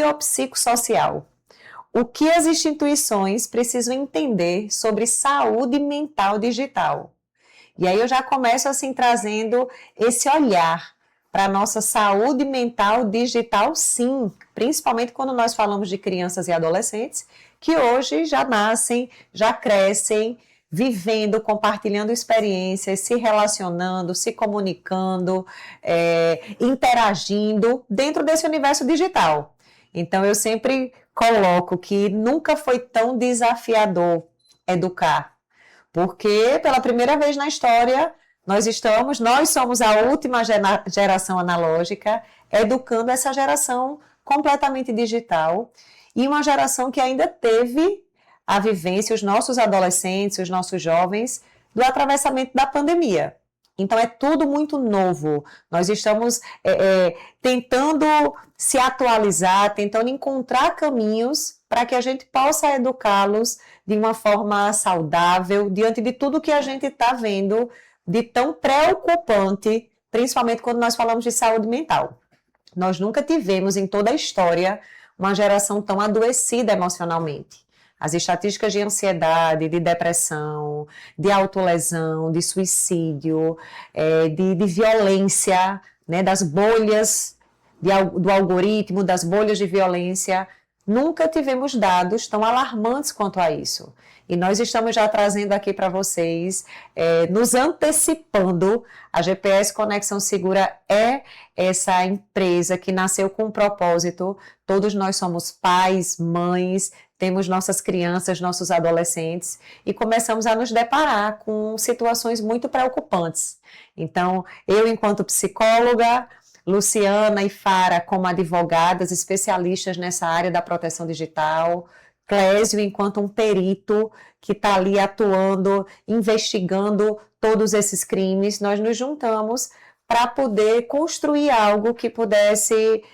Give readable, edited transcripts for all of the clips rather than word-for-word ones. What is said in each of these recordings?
biopsicossocial. O que as instituições precisam entender sobre saúde mental digital? E aí eu já começo assim trazendo esse olhar para a nossa saúde mental digital, sim, principalmente quando nós falamos de crianças e adolescentes, que hoje já nascem, já crescem, vivendo, compartilhando experiências, se relacionando, se comunicando, interagindo dentro desse universo digital. Então eu sempre coloco que nunca foi tão desafiador educar, porque pela primeira vez na história nós somos a última geração analógica educando essa geração completamente digital e uma geração que ainda teve a vivência, os nossos adolescentes, os nossos jovens, do atravessamento da pandemia. Então é tudo muito novo. Nós estamos tentando se atualizar, tentando encontrar caminhos para que a gente possa educá-los de uma forma saudável, diante de tudo que a gente está vendo de tão preocupante, principalmente quando nós falamos de saúde mental. Nós nunca tivemos em toda a história uma geração tão adoecida emocionalmente. As estatísticas de ansiedade, de depressão, de autolesão, de suicídio, de violência, né, das bolhas do algoritmo, das bolhas de violência, nunca tivemos dados tão alarmantes quanto a isso. E nós estamos já trazendo aqui para vocês, nos antecipando. A GPS Conexão Segura é essa empresa que nasceu com um propósito. Todos nós somos pais, mães, temos nossas crianças, nossos adolescentes e começamos a nos deparar com situações muito preocupantes. Então, eu, enquanto psicóloga, Luciana e Fara, como advogadas especialistas nessa área da proteção digital, Clésio, enquanto um perito que está ali atuando, investigando todos esses crimes, nós nos juntamos para poder construir algo que pudesse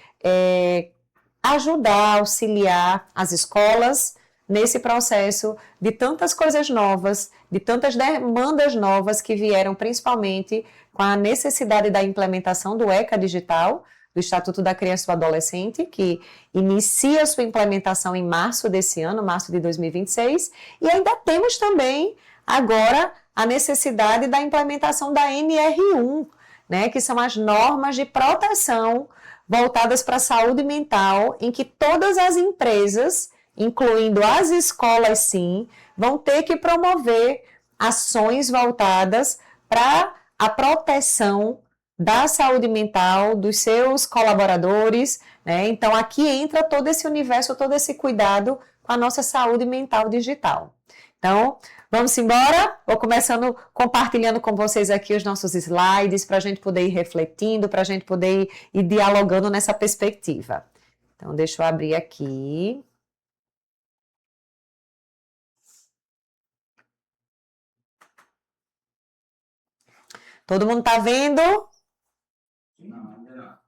ajudar, auxiliar as escolas nesse processo de tantas coisas novas, de tantas demandas novas que vieram principalmente com a necessidade da implementação do ECA Digital, do Estatuto da Criança e do Adolescente, que inicia sua implementação em março desse ano, março de 2026, e ainda temos também agora a necessidade da implementação da NR1, né, que são as normas de proteção voltadas para a saúde mental, em que todas as empresas, incluindo as escolas, sim, vão ter que promover ações voltadas para a proteção da saúde mental dos seus colaboradores, né? Então, aqui entra todo esse universo, todo esse cuidado com a nossa saúde mental digital. Então, vamos embora? Vou começando compartilhando com vocês aqui os nossos slides para a gente poder ir refletindo, para a gente poder ir dialogando nessa perspectiva. Então, deixa eu abrir aqui. Todo mundo está vendo? Não, ainda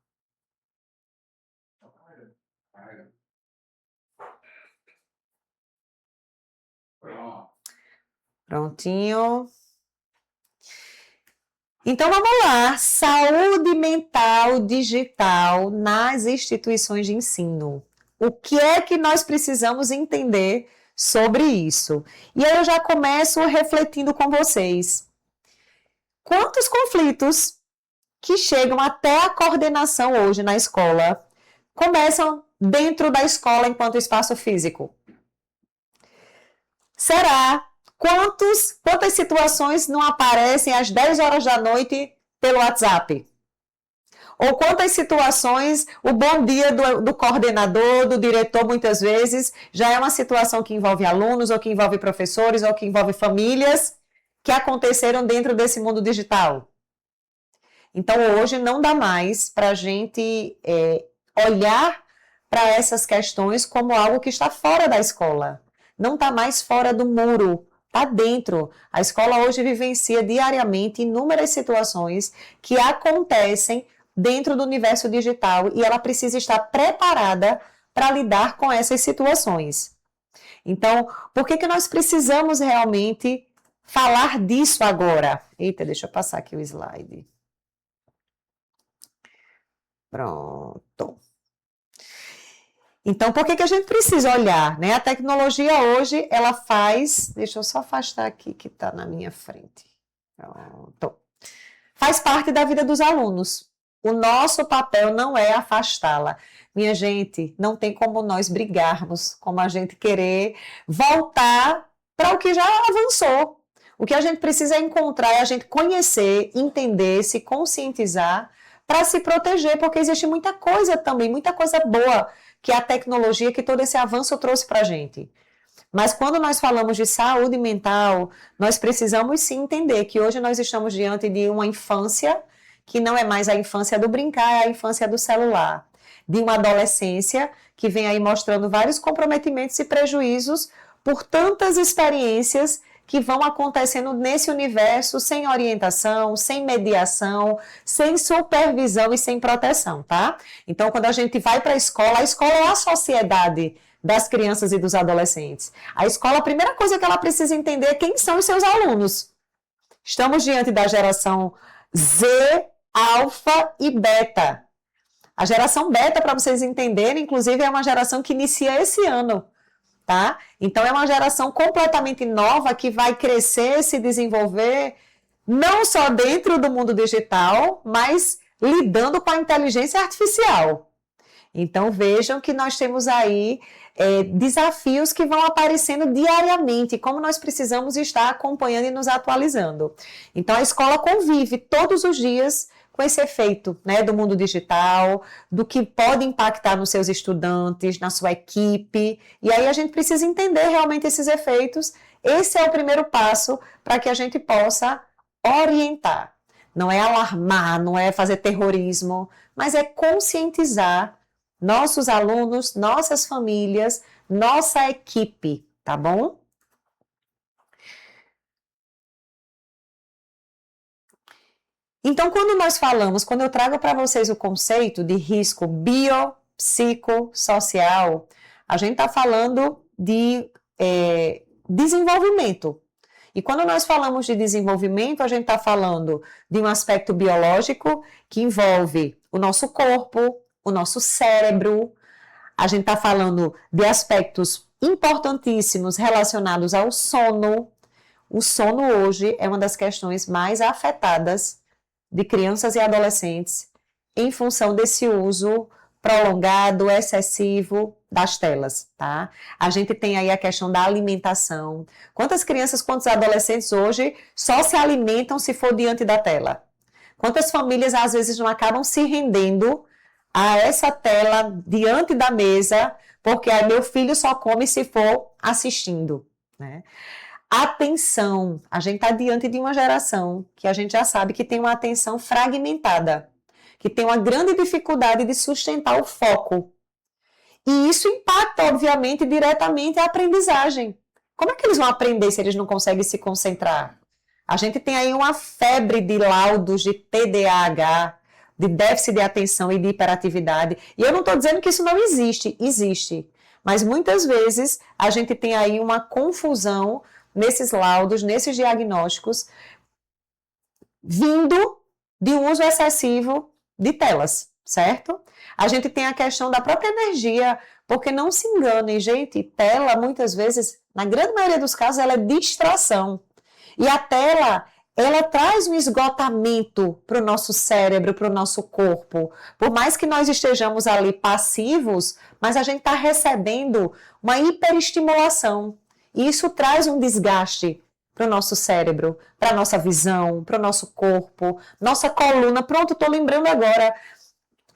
não. Prontinho. Então vamos lá, saúde mental digital nas instituições de ensino. O que é que nós precisamos entender sobre isso? E aí eu já começo refletindo com vocês. Quantos conflitos que chegam até a coordenação hoje na escola começam dentro da escola enquanto espaço físico? Será? Quantas situações não aparecem às 10 horas da noite pelo WhatsApp? Ou quantas situações o bom dia do coordenador, do diretor, muitas vezes, já é uma situação que envolve alunos, ou que envolve professores, ou que envolve famílias, que aconteceram dentro desse mundo digital? Então, hoje não dá mais para a gente olhar para essas questões como algo que está fora da escola. Não está mais fora do muro, está dentro. A escola hoje vivencia diariamente inúmeras situações que acontecem dentro do universo digital e ela precisa estar preparada para lidar com essas situações. Então, por que nós precisamos realmente falar disso agora? Eita, deixa eu passar aqui o slide. Pronto. Então, por que que a gente precisa olhar, né? A tecnologia hoje, ela faz... Deixa eu só afastar aqui que está na minha frente. Pronto. Faz parte da vida dos alunos. O nosso papel não é afastá-la. Minha gente, não tem como nós brigarmos, como a gente querer voltar para o que já avançou. O que a gente precisa é encontrar, é a gente conhecer, entender, se conscientizar para se proteger, porque existe muita coisa também, muita coisa boa que a tecnologia, que todo esse avanço trouxe para a gente. Mas quando nós falamos de saúde mental, nós precisamos sim entender que hoje nós estamos diante de uma infância que não é mais a infância do brincar, é a infância do celular. De uma adolescência que vem aí mostrando vários comprometimentos e prejuízos por tantas experiências que vão acontecendo nesse universo sem orientação, sem mediação, sem supervisão e sem proteção, tá? Então, quando a gente vai para a escola é a sociedade das crianças e dos adolescentes. A escola, a primeira coisa que ela precisa entender é quem são os seus alunos. Estamos diante da geração Z, alfa e beta. A geração beta, para vocês entenderem, inclusive, é uma geração que inicia esse ano, tá? Então, é uma geração completamente nova que vai crescer, se desenvolver, não só dentro do mundo digital, mas lidando com a inteligência artificial. Então, vejam que nós temos aí desafios que vão aparecendo diariamente, como nós precisamos estar acompanhando e nos atualizando. Então, a escola convive todos os dias com esse efeito, né, do mundo digital, do que pode impactar nos seus estudantes, na sua equipe, e aí a gente precisa entender realmente esses efeitos. Esse é o primeiro passo para que a gente possa orientar. Não é alarmar, não é fazer terrorismo, mas é conscientizar nossos alunos, nossas famílias, nossa equipe, tá bom? Então, quando eu trago para vocês o conceito de risco biopsicossocial, a gente está falando de desenvolvimento. E quando nós falamos de desenvolvimento, a gente está falando de um aspecto biológico que envolve o nosso corpo, o nosso cérebro. A gente está falando de aspectos importantíssimos relacionados ao sono. O sono hoje é uma das questões mais afetadas de crianças e adolescentes em função desse uso prolongado, excessivo das telas, tá? A gente tem aí a questão da alimentação. Quantas crianças, quantos adolescentes hoje só se alimentam se for diante da tela? Quantas famílias às vezes não acabam se rendendo a essa tela diante da mesa, porque aí meu filho só come se for assistindo, né? Atenção, a gente está diante de uma geração que a gente já sabe que tem uma atenção fragmentada, que tem uma grande dificuldade de sustentar o foco. E isso impacta, obviamente, diretamente a aprendizagem. Como é que eles vão aprender se eles não conseguem se concentrar? A gente tem aí uma febre de laudos de TDAH, de déficit de atenção e de hiperatividade. E eu não estou dizendo que isso não existe, existe. Mas muitas vezes a gente tem aí uma confusão nesses laudos, nesses diagnósticos, vindo de um uso excessivo de telas, certo? A gente tem a questão da própria energia, porque não se enganem, gente, tela muitas vezes, na grande maioria dos casos, ela é distração. E a tela, ela traz um esgotamento para o nosso cérebro, para o nosso corpo. Por mais que nós estejamos ali passivos, mas a gente está recebendo uma hiperestimulação. E isso traz um desgaste para o nosso cérebro, para a nossa visão, para o nosso corpo, nossa coluna. Pronto, estou lembrando agora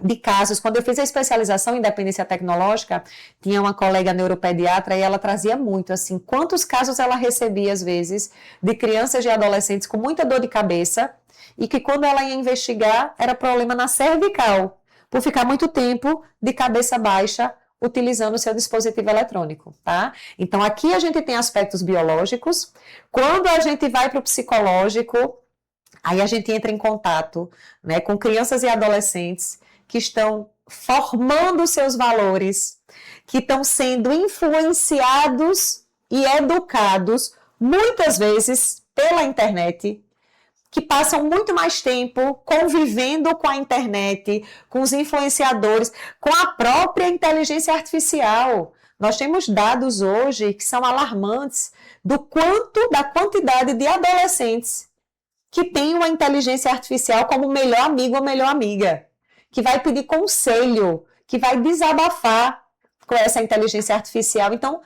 de casos. Quando eu fiz a especialização em dependência tecnológica, tinha uma colega neuropediatra e ela trazia muito, assim, quantos casos ela recebia, às vezes, de crianças e adolescentes com muita dor de cabeça e que quando ela ia investigar, era problema na cervical, por ficar muito tempo de cabeça baixa, utilizando o seu dispositivo eletrônico, tá? Então, aqui a gente tem aspectos biológicos. Quando a gente vai para o psicológico, aí a gente entra em contato, né, com crianças e adolescentes que estão formando seus valores, que estão sendo influenciados e educados, muitas vezes pela internet, que passam muito mais tempo convivendo com a internet, com os influenciadores, com a própria inteligência artificial. Nós temos dados hoje que são alarmantes da quantidade de adolescentes que têm uma inteligência artificial como melhor amigo ou melhor amiga, que vai pedir conselho, que vai desabafar com essa inteligência artificial. Então,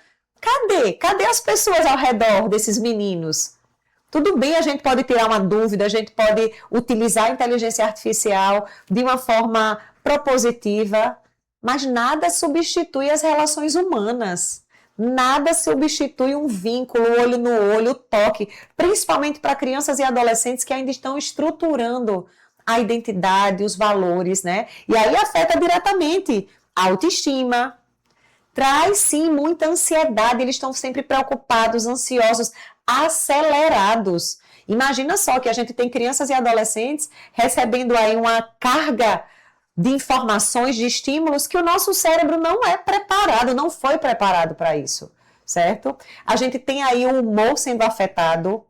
cadê as pessoas ao redor desses meninos? Tudo bem, a gente pode tirar uma dúvida, a gente pode utilizar a inteligência artificial de uma forma propositiva, mas nada substitui as relações humanas. Nada substitui um vínculo, olho no olho, toque, principalmente para crianças e adolescentes que ainda estão estruturando a identidade, os valores, né? E aí afeta diretamente a autoestima, traz sim muita ansiedade, eles estão sempre preocupados, ansiosos, acelerados. Imagina só que a gente tem crianças e adolescentes recebendo aí uma carga de informações, de estímulos que o nosso cérebro não é preparado, não foi preparado para isso, certo? A gente tem aí o humor sendo afetado,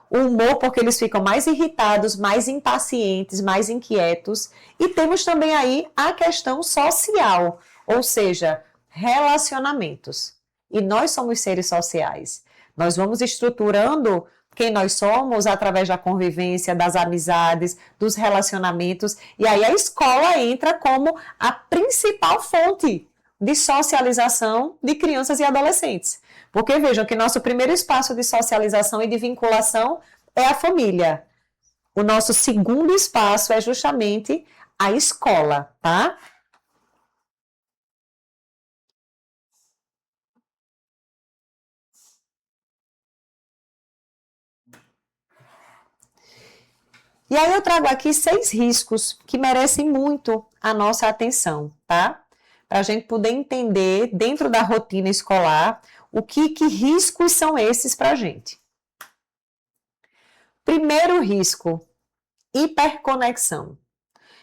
o humor porque eles ficam mais irritados, mais impacientes, mais inquietos, e temos também aí a questão social, ou seja, relacionamentos. E nós somos seres sociais. Nós vamos estruturando quem nós somos através da convivência, das amizades, dos relacionamentos. E aí a escola entra como a principal fonte de socialização de crianças e adolescentes. Porque vejam que nosso primeiro espaço de socialização e de vinculação é a família. O nosso segundo espaço é justamente a escola, tá? E aí eu trago aqui 6 riscos que merecem muito a nossa atenção, tá? Para a gente poder entender, dentro da rotina escolar, que riscos são esses para a gente. Primeiro risco, hiperconexão.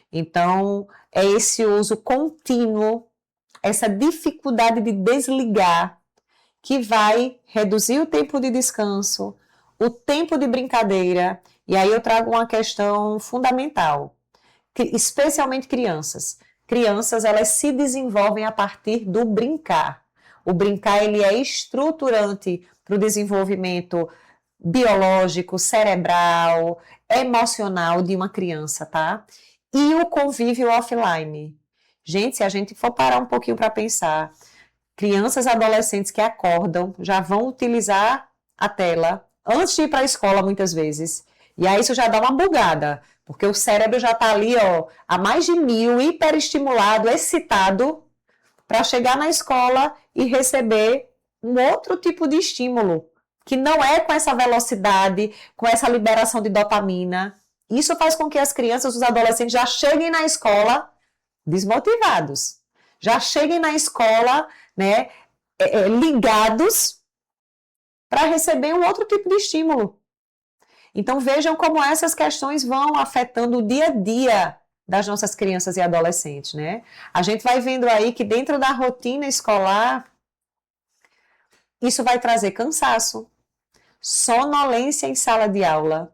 Então, é esse uso contínuo, essa dificuldade de desligar, que vai reduzir o tempo de descanso, o tempo de brincadeira. E aí eu trago uma questão fundamental, especialmente crianças. Crianças, elas se desenvolvem a partir do brincar. O brincar, ele é estruturante para o desenvolvimento biológico, cerebral, emocional de uma criança, tá? E o convívio offline. Gente, se a gente for parar um pouquinho para pensar, crianças e adolescentes que acordam já vão utilizar a tela antes de ir para a escola, muitas vezes. E aí isso já dá uma bugada, porque o cérebro já está ali, ó, a mais de 1000, hiperestimulado, excitado, para chegar na escola e receber um outro tipo de estímulo, que não é com essa velocidade, com essa liberação de dopamina. Isso faz com que as crianças, os adolescentes já cheguem na escola desmotivados, já cheguem na escola, né, ligados para receber um outro tipo de estímulo. Então vejam como essas questões vão afetando o dia a dia das nossas crianças e adolescentes, né? A gente vai vendo aí que dentro da rotina escolar, isso vai trazer cansaço, sonolência em sala de aula,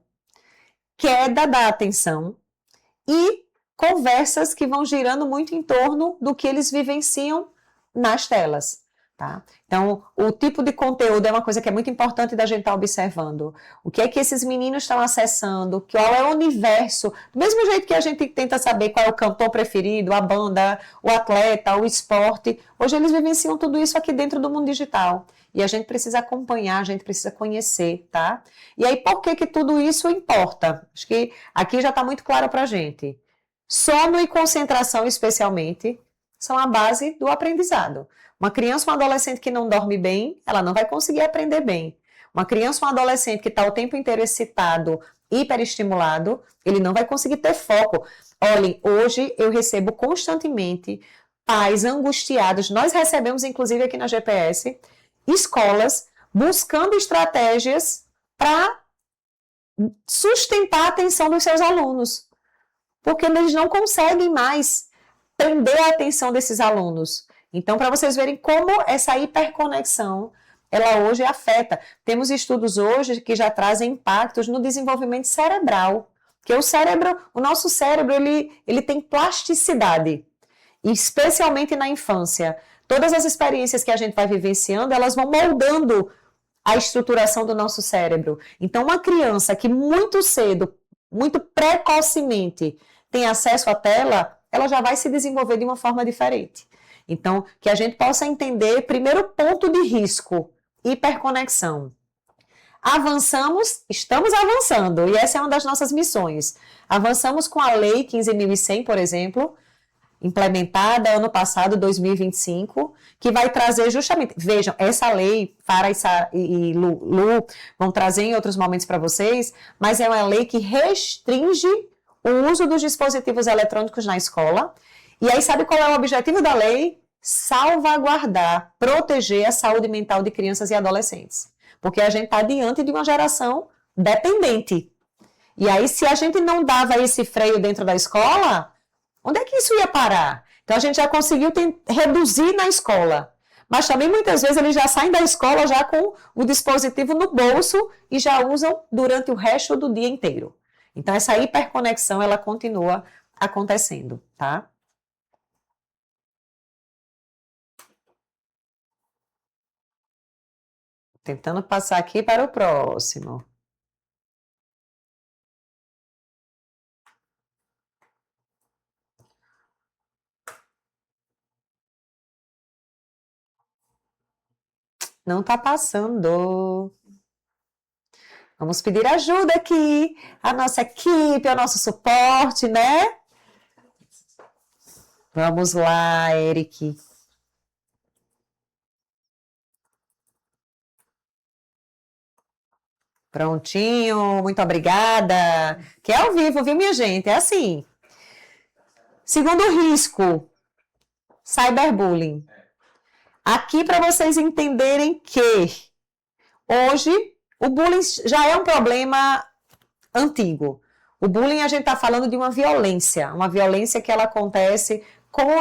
queda da atenção e conversas que vão girando muito em torno do que eles vivenciam nas telas. Tá? Então, o tipo de conteúdo é uma coisa que é muito importante da gente estar observando. O que é que esses meninos estão acessando, qual é o universo, do mesmo jeito que a gente tenta saber qual é o cantor preferido, a banda, o atleta, o esporte, hoje eles vivenciam tudo isso aqui dentro do mundo digital. E a gente precisa acompanhar, a gente precisa conhecer, tá? E aí, por que tudo isso importa? Acho que aqui já está muito claro para a gente. Sono e concentração, especialmente, são a base do aprendizado. Uma criança ou um adolescente que não dorme bem, ela não vai conseguir aprender bem. Uma criança ou um adolescente que está o tempo inteiro excitado, hiperestimulado, ele não vai conseguir ter foco. Olhem, hoje eu recebo constantemente pais angustiados, nós recebemos inclusive aqui na GPS, escolas buscando estratégias para sustentar a atenção dos seus alunos, porque eles não conseguem mais prender a atenção desses alunos. Então, para vocês verem como essa hiperconexão, ela hoje afeta. Temos estudos hoje que já trazem impactos no desenvolvimento cerebral Porque o nosso cérebro, ele tem plasticidade, especialmente na infância. Todas as experiências que a gente vai vivenciando, elas vão moldando a estruturação do nosso cérebro. Então, uma criança que muito cedo, muito precocemente, tem acesso à tela, ela já vai se desenvolver de uma forma diferente. Então, que a gente possa entender, primeiro ponto de risco, hiperconexão. Avançamos, estamos avançando, e essa é uma das nossas missões. Avançamos com a Lei 15.100, por exemplo, implementada ano passado, 2025, que vai trazer justamente, vejam, essa lei, Fara e Lu vão trazer em outros momentos para vocês, mas é uma lei que restringe o uso dos dispositivos eletrônicos na escola. E aí, sabe qual é o objetivo da lei? Salvaguardar, proteger a saúde mental de crianças e adolescentes. Porque a gente está diante de uma geração dependente. E aí, se a gente não dava esse freio dentro da escola, onde é que isso ia parar? Então, a gente já conseguiu reduzir na escola. Mas também, muitas vezes, eles já saem da escola já com o dispositivo no bolso e já usam durante o resto do dia inteiro. Então, essa hiperconexão, ela continua acontecendo, tá? Tentando passar aqui para o próximo. Não está passando. Vamos pedir ajuda aqui, a nossa equipe, o nosso suporte, né? Vamos lá, Eric. Prontinho, muito obrigada. Que é ao vivo, viu, minha gente? É assim. Segundo risco, cyberbullying. Aqui para vocês entenderem que hoje o bullying já é um problema antigo. O bullying, a gente está falando de uma violência que ela acontece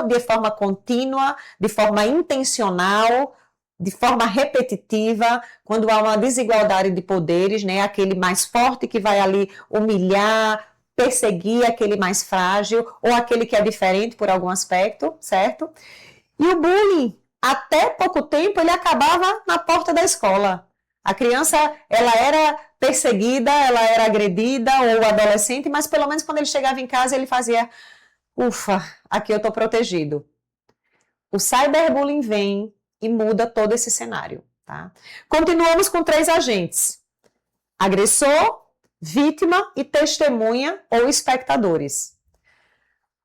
de forma contínua, de forma intencional, de forma repetitiva, quando há uma desigualdade de poderes, né? Aquele mais forte que vai ali humilhar, perseguir aquele mais frágil, ou aquele que é diferente por algum aspecto, certo? E o bullying, até pouco tempo, ele acabava na porta da escola. A criança, ela era perseguida, ela era agredida, ou o adolescente, mas pelo menos quando ele chegava em casa, ele fazia, ufa, aqui eu estou protegido. O cyberbullying vem e muda todo esse cenário, tá? Continuamos com 3 agentes: agressor, vítima e testemunha ou espectadores.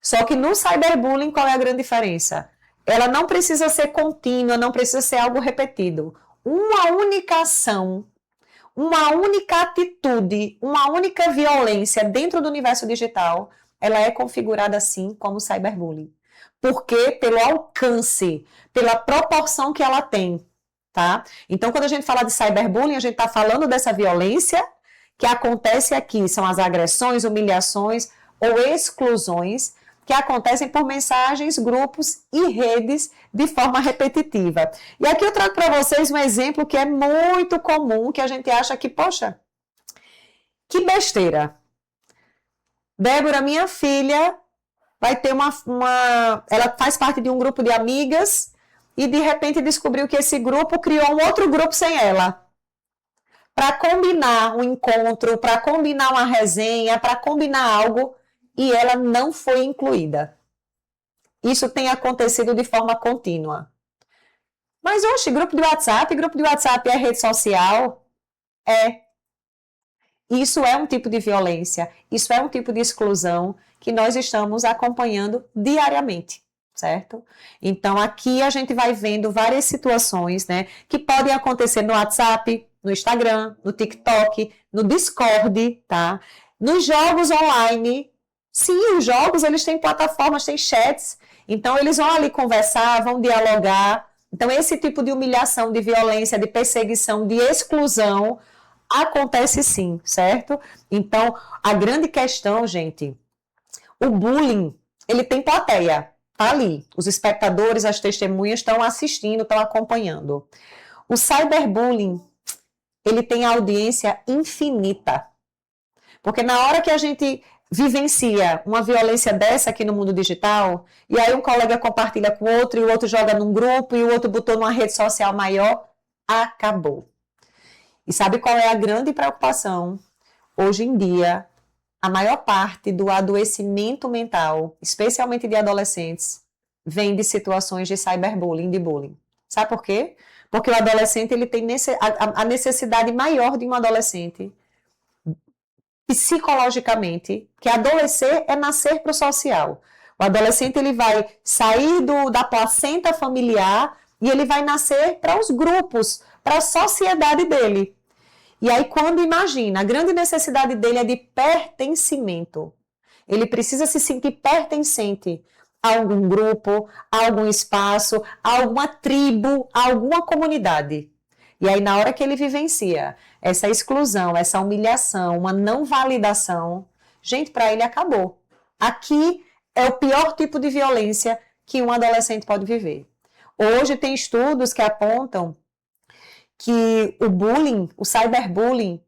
Só que no cyberbullying, qual é a grande diferença? Ela não precisa ser contínua, não precisa ser algo repetido. Uma única ação, uma única atitude, uma única violência dentro do universo digital, ela é configurada assim como cyberbullying. Porque pelo alcance, pela proporção que ela tem, tá? Então, quando a gente fala de cyberbullying, a gente está falando dessa violência que acontece aqui, são as agressões, humilhações ou exclusões que acontecem por mensagens, grupos e redes de forma repetitiva. E aqui eu trago para vocês um exemplo que é muito comum, que a gente acha que, poxa, que besteira. Débora, minha filha, vai ter ela faz parte de um grupo de amigas e de repente descobriu que esse grupo criou um outro grupo sem ela. Para combinar um encontro, para combinar uma resenha, para combinar algo, e ela não foi incluída. Isso tem acontecido de forma contínua. Mas, oxe, grupo de WhatsApp é rede social? É. Isso é um tipo de violência, isso é um tipo de exclusão que nós estamos acompanhando diariamente, certo? Então, aqui a gente vai vendo várias situações, né, que podem acontecer no WhatsApp, no Instagram, no TikTok, no Discord, tá? Nos jogos online. Sim, os jogos, eles têm plataformas, têm chats, então eles vão ali conversar, vão dialogar. Então, esse tipo de humilhação, de violência, de perseguição, de exclusão, acontece sim, certo? Então, a grande questão, gente, o bullying, ele tem plateia, tá ali. Os espectadores, as testemunhas estão assistindo, estão acompanhando. O cyberbullying, ele tem audiência infinita. Porque na hora que a gente vivencia uma violência dessa aqui no mundo digital, e aí um colega compartilha com o outro, e o outro joga num grupo, e o outro botou numa rede social maior, acabou. E sabe qual é a grande preocupação? Hoje em dia, a maior parte do adoecimento mental, especialmente de adolescentes, vem de situações de cyberbullying, de bullying. Sabe por quê? Porque o adolescente ele tem a necessidade maior de um adolescente, psicologicamente, que adoecer é nascer para o social. O adolescente ele vai sair da placenta familiar e ele vai nascer para os grupos, para a sociedade dele. E aí, quando imagina, a grande necessidade dele é de pertencimento. Ele precisa se sentir pertencente a algum grupo, a algum espaço, a alguma tribo, a alguma comunidade. E aí, na hora que ele vivencia essa exclusão, essa humilhação, uma não validação, gente, para ele acabou. Aqui é o pior tipo de violência que um adolescente pode viver. Hoje tem estudos que apontam que o bullying, o cyberbullying,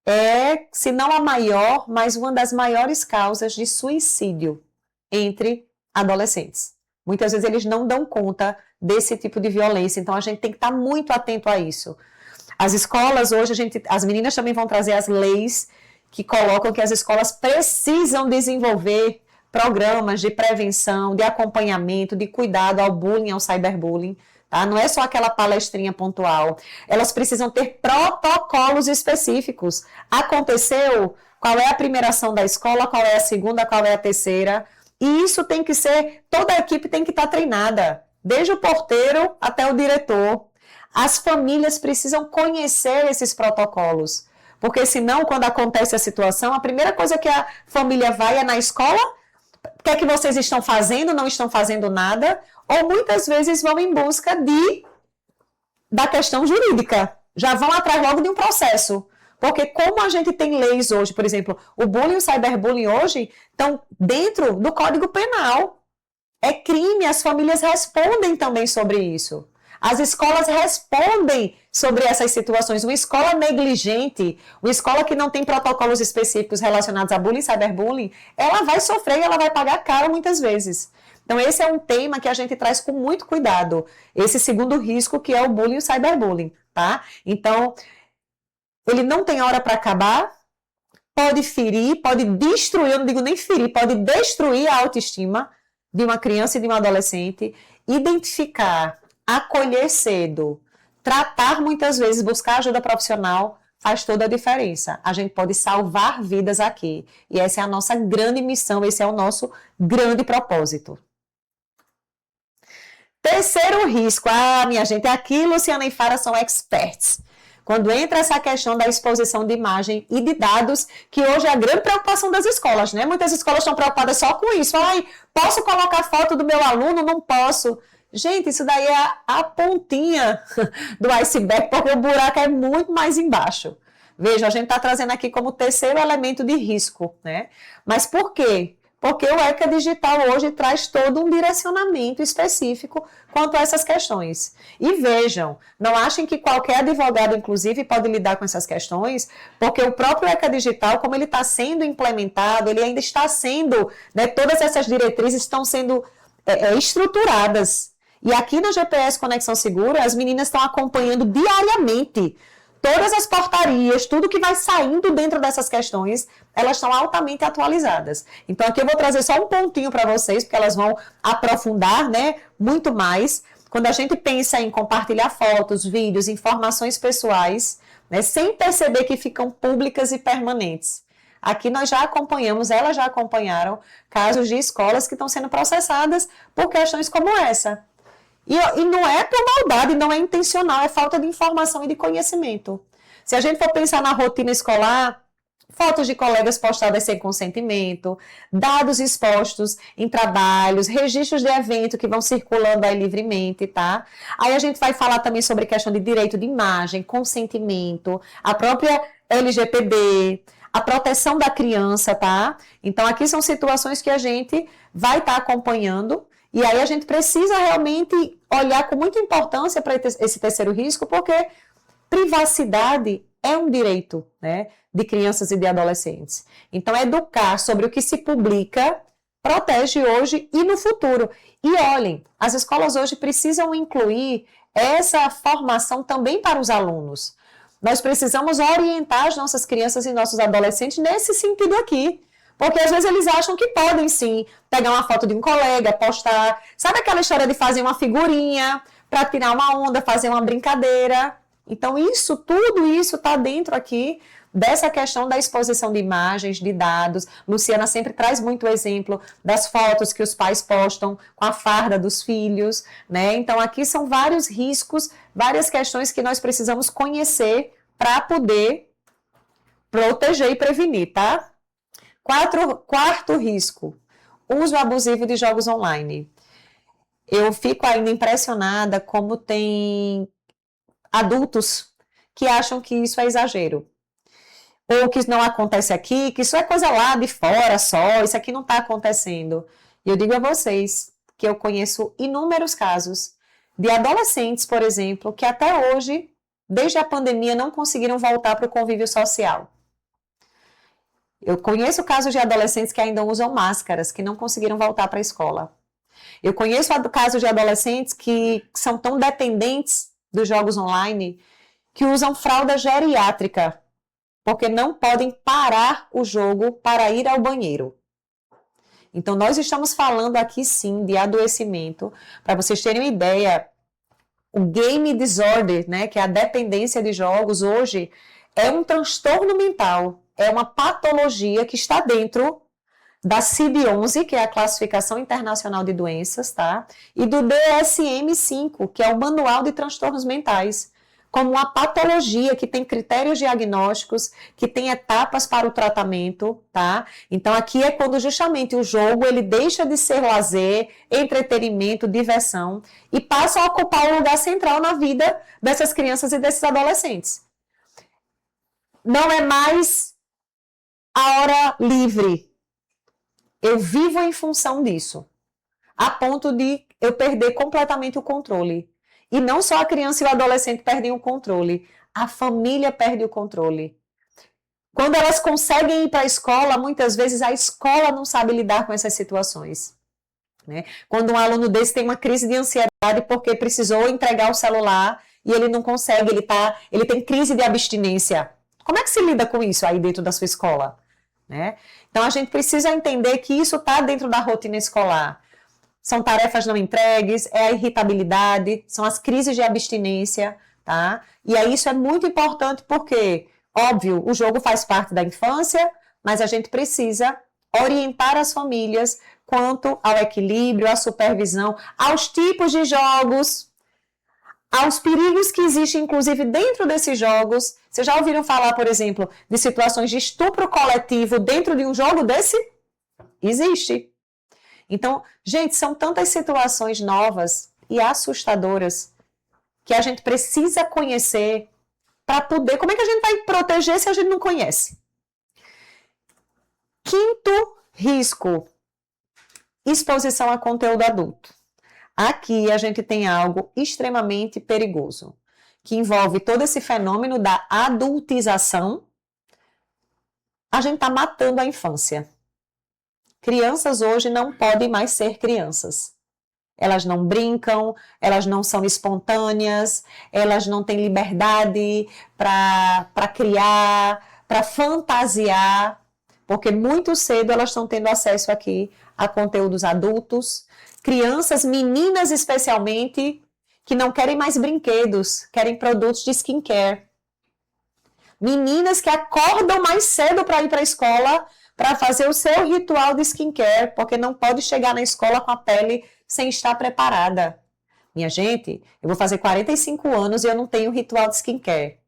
é, se não a maior, mas uma das maiores causas de suicídio entre adolescentes. Muitas vezes eles não dão conta desse tipo de violência, então a gente tem que estar muito atento a isso. As escolas hoje, as meninas também vão trazer as leis que colocam que as escolas precisam desenvolver programas de prevenção, de acompanhamento, de cuidado ao bullying, ao cyberbullying. Tá? Não é só aquela palestrinha pontual. Elas precisam ter protocolos específicos. Aconteceu? Qual é a primeira ação da escola? Qual é a segunda? Qual é a terceira? E isso tem que ser, toda a equipe tem que estar treinada, desde o porteiro até o diretor. As famílias precisam conhecer esses protocolos, porque senão, quando acontece a situação, a primeira coisa que a família vai é na escola, o que é que vocês estão fazendo, não estão fazendo nada, ou muitas vezes vão em busca da questão jurídica, já vão atrás logo de um processo. Porque como a gente tem leis hoje, por exemplo, o bullying e o cyberbullying hoje estão dentro do Código Penal. É crime, as famílias respondem também sobre isso. As escolas respondem sobre essas situações. Uma escola negligente, uma escola que não tem protocolos específicos relacionados a bullying e cyberbullying, ela vai sofrer e ela vai pagar caro muitas vezes. Então, esse é um tema que a gente traz com muito cuidado. Esse segundo risco, que é o bullying e o cyberbullying, tá? Então, ele não tem hora para acabar, pode ferir, pode destruir, eu não digo nem ferir, pode destruir a autoestima de uma criança e de um adolescente, identificar, acolher cedo, tratar muitas vezes, buscar ajuda profissional, faz toda a diferença. A gente pode salvar vidas aqui. E essa é a nossa grande missão, esse é o nosso grande propósito. Terceiro risco. Minha gente, aqui Luciana e Fara são experts. Quando entra essa questão da exposição de imagem e de dados, que hoje é a grande preocupação das escolas, né? Muitas escolas estão preocupadas só com isso. Posso colocar foto do meu aluno? Não posso. Gente, isso daí é a pontinha do iceberg, porque o buraco é muito mais embaixo. Veja, a gente está trazendo aqui como terceiro elemento de risco, né? Mas por quê? Porque o ECA Digital hoje traz todo um direcionamento específico quanto a essas questões. E vejam, não achem que qualquer advogado, inclusive, pode lidar com essas questões, porque o próprio ECA Digital, como ele está sendo implementado, ele ainda está sendo, né, todas essas diretrizes estão sendo estruturadas. E aqui no GPS Conexão Segura, as meninas estão acompanhando diariamente todas as portarias, tudo que vai saindo dentro dessas questões, elas estão altamente atualizadas. Então, aqui eu vou trazer só um pontinho para vocês, porque elas vão aprofundar, né, muito mais. Quando a gente pensa em compartilhar fotos, vídeos, informações pessoais, né, sem perceber que ficam públicas e permanentes. Aqui nós já acompanhamos, elas já acompanharam casos de escolas que estão sendo processadas por questões como essa. E não é por maldade, não é intencional, é falta de informação e de conhecimento. Se a gente for pensar na rotina escolar, fotos de colegas postadas sem consentimento, dados expostos em trabalhos, registros de evento que vão circulando aí livremente, tá? Aí a gente vai falar também sobre questão de direito de imagem, consentimento, a própria LGPD, a proteção da criança, tá? Então aqui são situações que a gente vai estar acompanhando. E aí a gente precisa realmente olhar com muita importância para esse terceiro risco, porque privacidade é um direito, né, de crianças e de adolescentes. Então, educar sobre o que se publica protege hoje e no futuro. E olhem, as escolas hoje precisam incluir essa formação também para os alunos. Nós precisamos orientar as nossas crianças e nossos adolescentes nesse sentido aqui. Porque às vezes eles acham que podem sim pegar uma foto de um colega, postar. Sabe aquela história de fazer uma figurinha para tirar uma onda, fazer uma brincadeira? Então, tudo isso está dentro aqui dessa questão da exposição de imagens, de dados. Luciana sempre traz muito exemplo das fotos que os pais postam com a farda dos filhos, né? Então, aqui são vários riscos, várias questões que nós precisamos conhecer para poder proteger e prevenir, tá? Quarto risco, uso abusivo de jogos online. Eu fico ainda impressionada como tem adultos que acham que isso é exagero. Ou que não acontece aqui, que isso é coisa lá de fora só, isso aqui não está acontecendo. E eu digo a vocês que eu conheço inúmeros casos de adolescentes, por exemplo, que até hoje, desde a pandemia, não conseguiram voltar para o convívio social. Eu conheço casos de adolescentes que ainda usam máscaras, que não conseguiram voltar para a escola. Eu conheço casos de adolescentes que são tão dependentes dos jogos online que usam fralda geriátrica, porque não podem parar o jogo para ir ao banheiro. Então, nós estamos falando aqui, sim, de adoecimento. Para vocês terem uma ideia, o game disorder, né, que é a dependência de jogos, hoje é um transtorno mental, é uma patologia que está dentro da CID-11, que é a Classificação Internacional de Doenças, tá? E do DSM-5, que é o Manual de Transtornos Mentais, como uma patologia que tem critérios diagnósticos, que tem etapas para o tratamento, tá? Então, aqui é quando justamente o jogo, ele deixa de ser lazer, entretenimento, diversão, e passa a ocupar um lugar central na vida dessas crianças e desses adolescentes. Não é mais a hora livre. Eu vivo em função disso, a ponto de eu perder completamente o controle. E não só a criança e o adolescente perdem o controle, a família perde o controle. Quando elas conseguem ir para a escola, muitas vezes a escola não sabe lidar com essas situações, né? Quando um aluno desse tem uma crise de ansiedade porque precisou entregar o celular e ele não consegue, ele tem crise de abstinência. Como é que se lida com isso aí dentro da sua escola, né? Então, a gente precisa entender que isso está dentro da rotina escolar. São tarefas não entregues, é a irritabilidade, são as crises de abstinência, tá? E aí isso é muito importante porque, óbvio, o jogo faz parte da infância, mas a gente precisa orientar as famílias quanto ao equilíbrio, à supervisão, aos tipos de jogos, aos perigos que existem, inclusive, dentro desses jogos. Vocês já ouviram falar, por exemplo, de situações de estupro coletivo dentro de um jogo desse? Existe. Então, gente, são tantas situações novas e assustadoras que a gente precisa conhecer para poder... Como é que a gente vai proteger se a gente não conhece? Quinto risco, exposição a conteúdo adulto. Aqui a gente tem algo extremamente perigoso, que envolve todo esse fenômeno da adultização. A gente está matando a infância. Crianças hoje não podem mais ser crianças. Elas não brincam, elas não são espontâneas, elas não têm liberdade para criar, para fantasiar, porque muito cedo elas estão tendo acesso aqui a conteúdos adultos. Crianças, meninas especialmente, que não querem mais brinquedos, querem produtos de skincare. Meninas que acordam mais cedo para ir para a escola para fazer o seu ritual de skincare, porque não pode chegar na escola com a pele sem estar preparada. Minha gente, eu vou fazer 45 anos e eu não tenho ritual de skincare.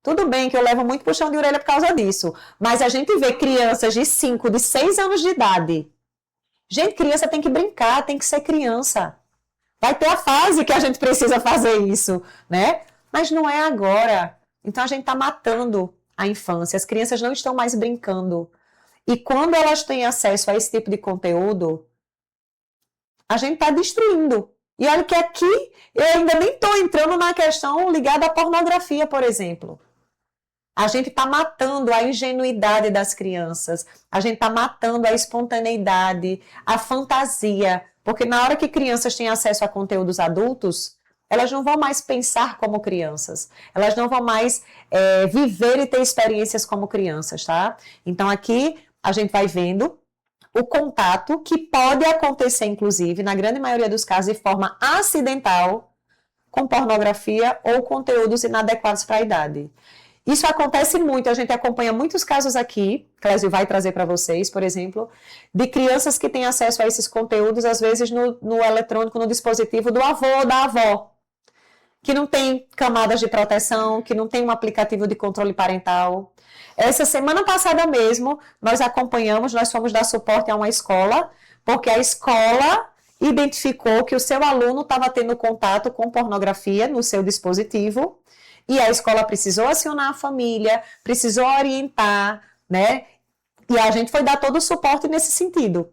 Tudo bem que eu levo muito puxão de orelha por causa disso, mas a gente vê crianças de 5, de 6 anos de idade. Gente, criança tem que brincar, tem que ser criança. Vai ter a fase que a gente precisa fazer isso, né? Mas não é agora. Então a gente está matando a infância. As crianças não estão mais brincando. E quando elas têm acesso a esse tipo de conteúdo, a gente está destruindo. E olha que aqui eu ainda nem estou entrando na questão ligada à pornografia, por exemplo. A gente está matando a ingenuidade das crianças, a gente está matando a espontaneidade, a fantasia, porque na hora que crianças têm acesso a conteúdos adultos, elas não vão mais pensar como crianças, elas não vão mais viver e ter experiências como crianças, tá? Então aqui a gente vai vendo o contato que pode acontecer, inclusive, na grande maioria dos casos, de forma acidental, com pornografia ou conteúdos inadequados para a idade. Isso acontece muito, a gente acompanha muitos casos aqui, Clésio vai trazer para vocês, por exemplo, de crianças que têm acesso a esses conteúdos, às vezes no eletrônico, no dispositivo do avô ou da avó, que não tem camadas de proteção, que não tem um aplicativo de controle parental. Essa semana passada mesmo, nós acompanhamos, nós fomos dar suporte a uma escola, porque a escola identificou que o seu aluno estava tendo contato com pornografia no seu dispositivo, e a escola precisou acionar a família, precisou orientar, né? E a gente foi dar todo o suporte nesse sentido,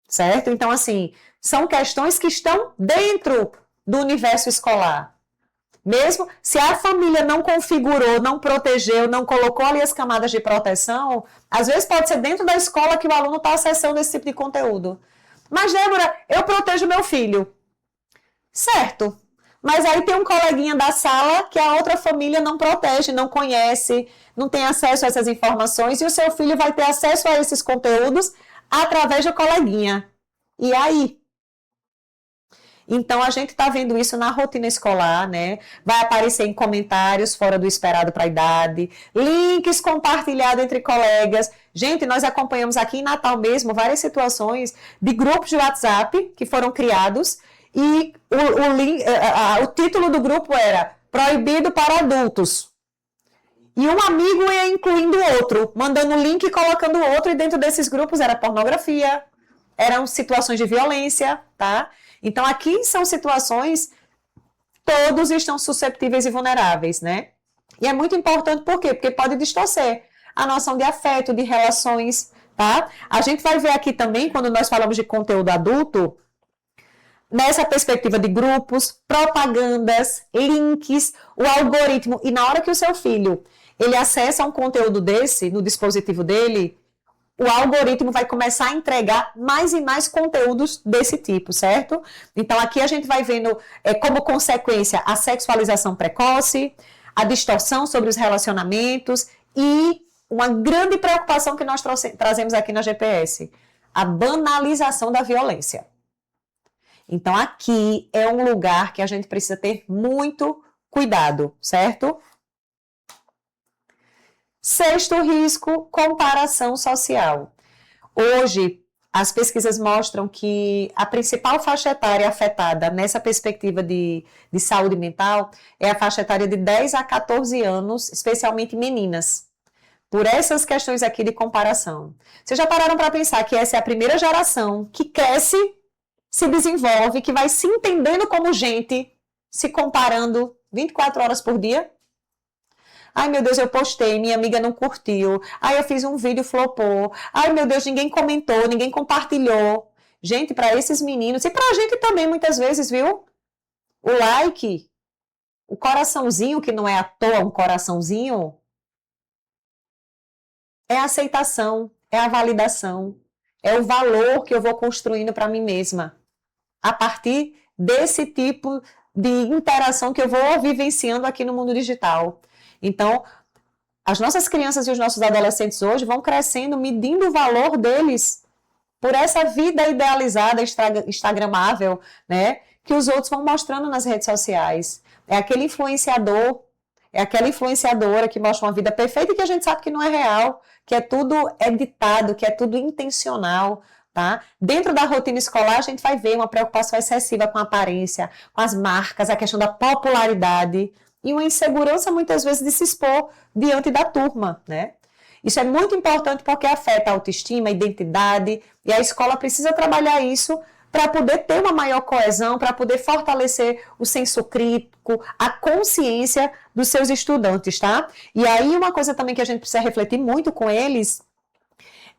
certo? Então, assim, são questões que estão dentro do universo escolar. Mesmo se a família não configurou, não protegeu, não colocou ali as camadas de proteção, às vezes pode ser dentro da escola que o aluno está acessando esse tipo de conteúdo. Mas, Débora, eu protejo meu filho. Certo. Mas aí tem um coleguinha da sala que a outra família não protege, não conhece, não tem acesso a essas informações, e o seu filho vai ter acesso a esses conteúdos através do coleguinha. E aí? Então, a gente está vendo isso na rotina escolar, né? Vai aparecer em comentários fora do esperado para a idade, links compartilhados entre colegas. Gente, nós acompanhamos aqui em Natal mesmo várias situações de grupos de WhatsApp que foram criados e o título do grupo era Proibido para Adultos. E um amigo ia incluindo outro, mandando link e colocando outro, e dentro desses grupos era pornografia, eram situações de violência, tá? Então, aqui são situações, todos estão susceptíveis e vulneráveis, né? E é muito importante, por quê? Porque pode distorcer a noção de afeto, de relações, tá? A gente vai ver aqui também, quando nós falamos de conteúdo adulto, nessa perspectiva de grupos, propagandas, links, o algoritmo, e na hora que o seu filho, ele acessa um conteúdo desse no dispositivo dele, o algoritmo vai começar a entregar mais e mais conteúdos desse tipo, certo? Então, aqui a gente vai vendo como consequência a sexualização precoce, a distorção sobre os relacionamentos e uma grande preocupação que nós trazemos aqui na GPS, a banalização da violência. Então, aqui é um lugar que a gente precisa ter muito cuidado, certo? Sexto risco, comparação social. Hoje, as pesquisas mostram que a principal faixa etária afetada nessa perspectiva de saúde mental é a faixa etária de 10 a 14 anos, especialmente meninas, por essas questões aqui de comparação. Vocês já pararam para pensar que essa é a primeira geração que cresce, se desenvolve, que vai se entendendo como gente, se comparando 24 horas por dia? Ai, meu Deus, eu postei, minha amiga não curtiu. Ai, eu fiz um vídeo, flopou. Ai, meu Deus, ninguém comentou, ninguém compartilhou. Gente, para esses meninos, e para a gente também muitas vezes, viu? O like, o coraçãozinho, que não é à toa um coraçãozinho, é a aceitação, é a validação, é o valor que eu vou construindo para mim mesma. A partir desse tipo de interação que eu vou vivenciando aqui no mundo digital. Então, as nossas crianças e os nossos adolescentes hoje vão crescendo, medindo o valor deles por essa vida idealizada, instagramável, né? Que os outros vão mostrando nas redes sociais. É aquele influenciador, é aquela influenciadora que mostra uma vida perfeita e que a gente sabe que não é real, que é tudo editado, que é tudo intencional, tá? Dentro da rotina escolar, a gente vai ver uma preocupação excessiva com a aparência, com as marcas, a questão da popularidade, e uma insegurança, muitas vezes, de se expor diante da turma, né? Isso é muito importante porque afeta a autoestima, a identidade, e a escola precisa trabalhar isso para poder ter uma maior coesão, para poder fortalecer o senso crítico, a consciência dos seus estudantes, tá? E aí, uma coisa também que a gente precisa refletir muito com eles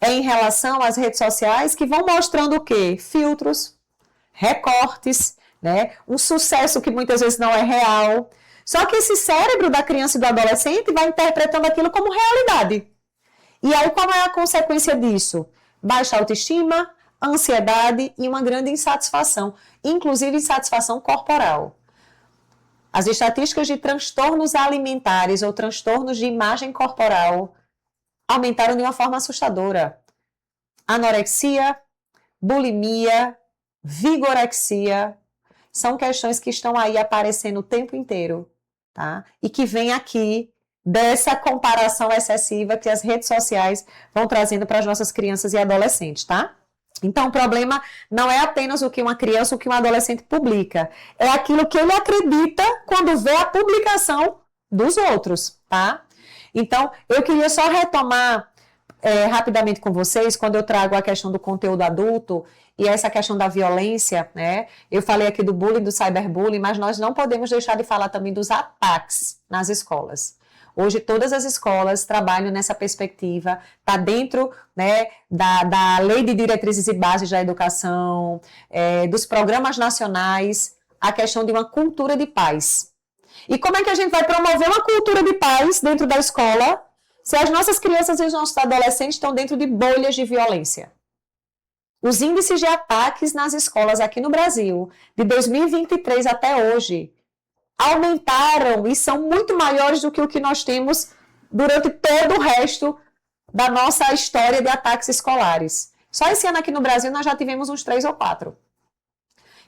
é em relação às redes sociais que vão mostrando o quê? Filtros, recortes, né? Um sucesso que muitas vezes não é real. Só que esse cérebro da criança e do adolescente vai interpretando aquilo como realidade. E aí, qual é a consequência disso? Baixa autoestima, ansiedade e uma grande insatisfação, inclusive insatisfação corporal. As estatísticas de transtornos alimentares ou transtornos de imagem corporal aumentaram de uma forma assustadora. Anorexia, bulimia, vigorexia, são questões que estão aí aparecendo o tempo inteiro, tá? E que vem aqui dessa comparação excessiva que as redes sociais vão trazendo para as nossas crianças e adolescentes, tá? Então, o problema não é apenas o que uma criança ou o que um adolescente publica, é aquilo que ele acredita quando vê a publicação dos outros, tá? Então, eu queria só retomar rapidamente com vocês, quando eu trago a questão do conteúdo adulto e essa questão da violência, né? Eu falei aqui do bullying, do cyberbullying, mas nós não podemos deixar de falar também dos ataques nas escolas. Hoje, todas as escolas trabalham nessa perspectiva, está dentro, né, da Lei de Diretrizes e Bases da Educação, dos programas nacionais, a questão de uma cultura de paz. E como é que a gente vai promover uma cultura de paz dentro da escola se as nossas crianças e os nossos adolescentes estão dentro de bolhas de violência? Os índices de ataques nas escolas aqui no Brasil, de 2023 até hoje, aumentaram e são muito maiores do que o que nós temos durante todo o resto da nossa história de ataques escolares. Só esse ano aqui no Brasil nós já tivemos uns 3 ou 4.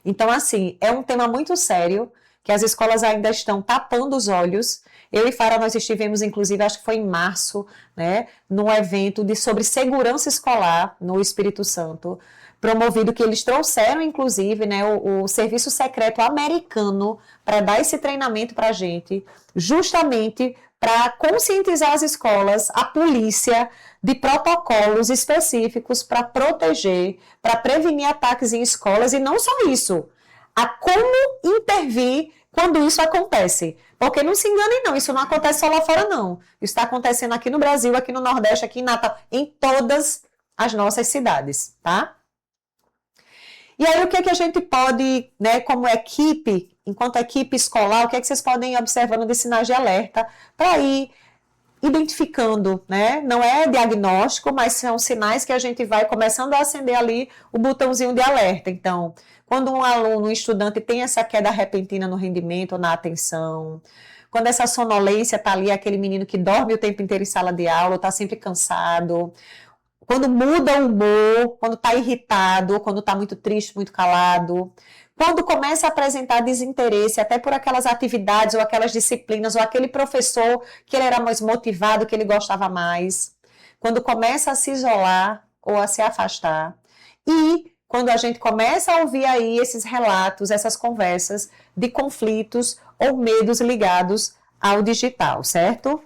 Então, assim, é um tema muito sério, que as escolas ainda estão tapando os olhos. Eu e Fara, nós estivemos, inclusive, acho que foi em março, né, num evento sobre segurança escolar no Espírito Santo, promovido, que eles trouxeram, inclusive, né, o Serviço Secreto americano para dar esse treinamento para a gente, justamente para conscientizar as escolas, a polícia, de protocolos específicos para proteger, para prevenir ataques em escolas, e não só isso, a como intervir quando isso acontece. Porque não se enganem não, isso não acontece só lá fora não. Isso está acontecendo aqui no Brasil, aqui no Nordeste, aqui em Natal, em todas as nossas cidades, tá? E aí, o que é que a gente pode, né, como equipe, enquanto equipe escolar, o que é que vocês podem ir observando de sinais de alerta para ir identificando, né? Não é diagnóstico, mas são sinais que a gente vai começando a acender ali o botãozinho de alerta. Então, quando um aluno, um estudante tem essa queda repentina no rendimento ou na atenção, quando essa sonolência está ali, aquele menino que dorme o tempo inteiro em sala de aula, está sempre cansado, quando muda o humor, quando está irritado, quando está muito triste, muito calado, quando começa a apresentar desinteresse até por aquelas atividades ou aquelas disciplinas ou aquele professor que ele era mais motivado, que ele gostava mais, quando começa a se isolar ou a se afastar, e quando a gente começa a ouvir aí esses relatos, essas conversas de conflitos ou medos ligados ao digital, certo?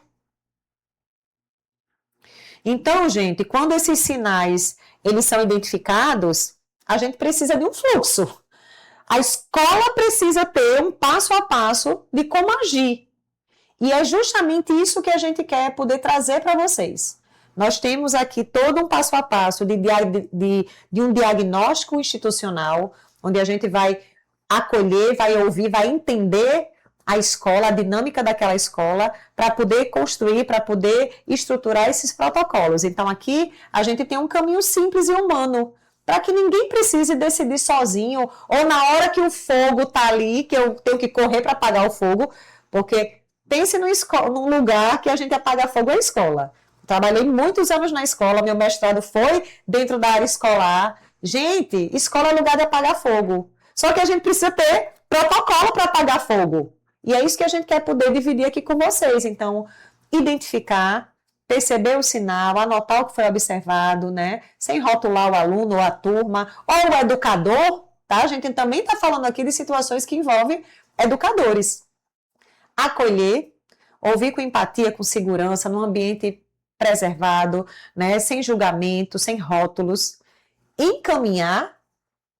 Então, gente, quando esses sinais eles são identificados, a gente precisa de um fluxo. A escola precisa ter um passo a passo de como agir. E é justamente isso que a gente quer poder trazer para vocês. Nós temos aqui todo um passo a passo de um diagnóstico institucional, onde a gente vai acolher, vai ouvir, vai entender a escola, a dinâmica daquela escola, para poder construir, para poder estruturar esses protocolos. Então, aqui a gente tem um caminho simples e humano, para que ninguém precise decidir sozinho, ou na hora que o fogo está ali, que eu tenho que correr para apagar o fogo, porque pense num lugar que a gente apaga fogo, é a escola. Trabalhei muitos anos na escola, meu mestrado foi dentro da área escolar. Gente, escola é lugar de apagar fogo. Só que a gente precisa ter protocolo para apagar fogo. E é isso que a gente quer poder dividir aqui com vocês. Então, identificar, perceber o sinal, anotar o que foi observado, né? Sem rotular o aluno ou a turma, ou o educador, tá? A gente também está falando aqui de situações que envolvem educadores. Acolher, ouvir com empatia, com segurança, num ambiente preservado, né? Sem julgamento, sem rótulos. Encaminhar,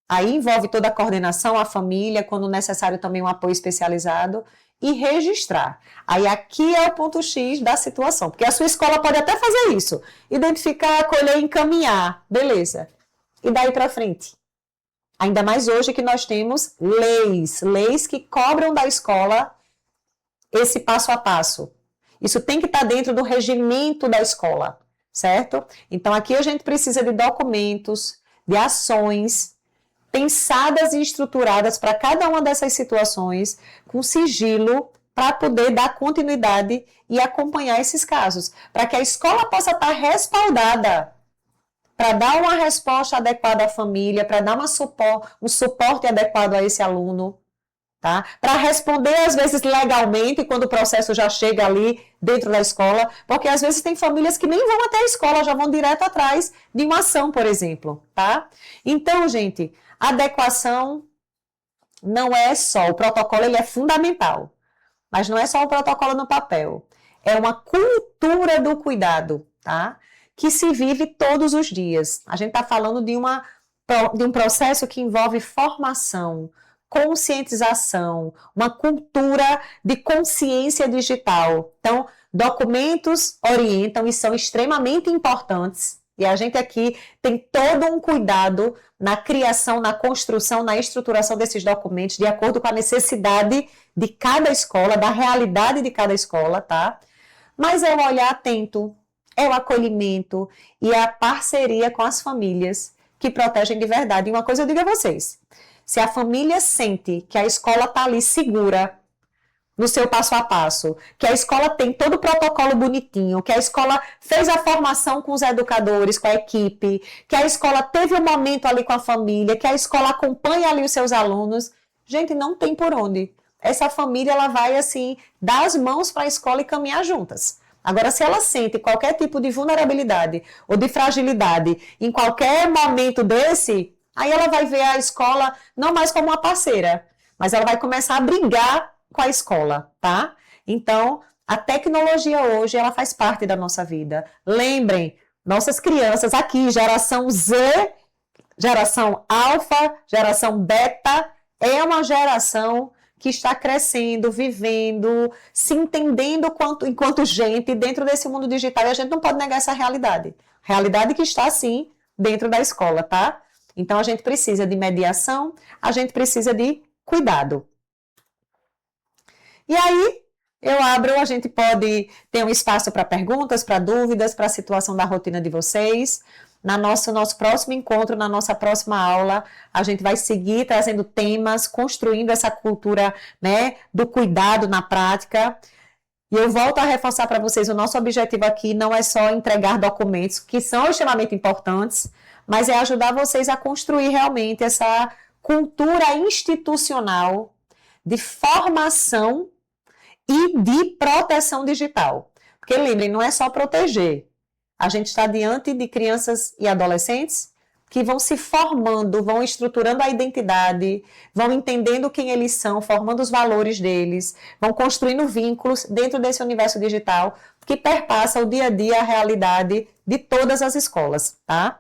aí envolve toda a coordenação, a família, quando necessário também um apoio especializado, e registrar. Aí aqui é o ponto X da situação, porque a sua escola pode até fazer isso, identificar, acolher, encaminhar, beleza. E daí para frente? Ainda mais hoje que nós temos leis que cobram da escola esse passo a passo. Isso tem que estar dentro do regimento da escola, certo? Então, aqui a gente precisa de documentos, de ações pensadas e estruturadas para cada uma dessas situações, com sigilo, para poder dar continuidade e acompanhar esses casos, para que a escola possa estar respaldada para dar uma resposta adequada à família, para dar um suporte adequado a esse aluno, tá? Para responder, às vezes, legalmente, quando o processo já chega ali dentro da escola, porque às vezes tem famílias que nem vão até a escola, já vão direto atrás de uma ação, por exemplo, tá? Então, gente, adequação não é só, o protocolo ele é fundamental, mas não é só o protocolo no papel, é uma cultura do cuidado, tá? Que se vive todos os dias. A gente está falando de um processo que envolve formação, conscientização, uma cultura de consciência digital. Então, documentos orientam e são extremamente importantes. E a gente aqui tem todo um cuidado na criação, na construção, na estruturação desses documentos, de acordo com a necessidade de cada escola, da realidade de cada escola, tá? Mas é o olhar atento, é o acolhimento e a parceria com as famílias que protegem de verdade. E uma coisa eu digo a vocês, se a família sente que a escola está ali segura, no seu passo a passo, que a escola tem todo o protocolo bonitinho, que a escola fez a formação com os educadores, com a equipe, que a escola teve um momento ali com a família, que a escola acompanha ali os seus alunos, gente, não tem por onde. Essa família, ela vai, assim, dar as mãos para a escola e caminhar juntas. Agora, se ela sente qualquer tipo de vulnerabilidade ou de fragilidade em qualquer momento desse, aí ela vai ver a escola não mais como uma parceira, mas ela vai começar a brigar com a escola, tá? Então, a tecnologia hoje, ela faz parte da nossa vida. Lembrem, nossas crianças aqui, geração Z, geração alfa, geração beta, é uma geração que está crescendo, vivendo, se entendendo enquanto gente dentro desse mundo digital, e a gente não pode negar essa realidade. Realidade que está, sim, dentro da escola, tá? Então, a gente precisa de mediação, a gente precisa de cuidado. E aí, a gente pode ter um espaço para perguntas, para dúvidas, para a situação da rotina de vocês. Nosso próximo encontro, na nossa próxima aula, a gente vai seguir trazendo temas, construindo essa cultura, né, do cuidado na prática. E eu volto a reforçar para vocês, o nosso objetivo aqui não é só entregar documentos, que são extremamente importantes, mas é ajudar vocês a construir realmente essa cultura institucional de formação e de proteção digital. Porque lembrem, não é só proteger. A gente está diante de crianças e adolescentes que vão se formando, vão estruturando a identidade, vão entendendo quem eles são, formando os valores deles, vão construindo vínculos dentro desse universo digital que perpassa o dia a dia, a realidade de todas as escolas, tá?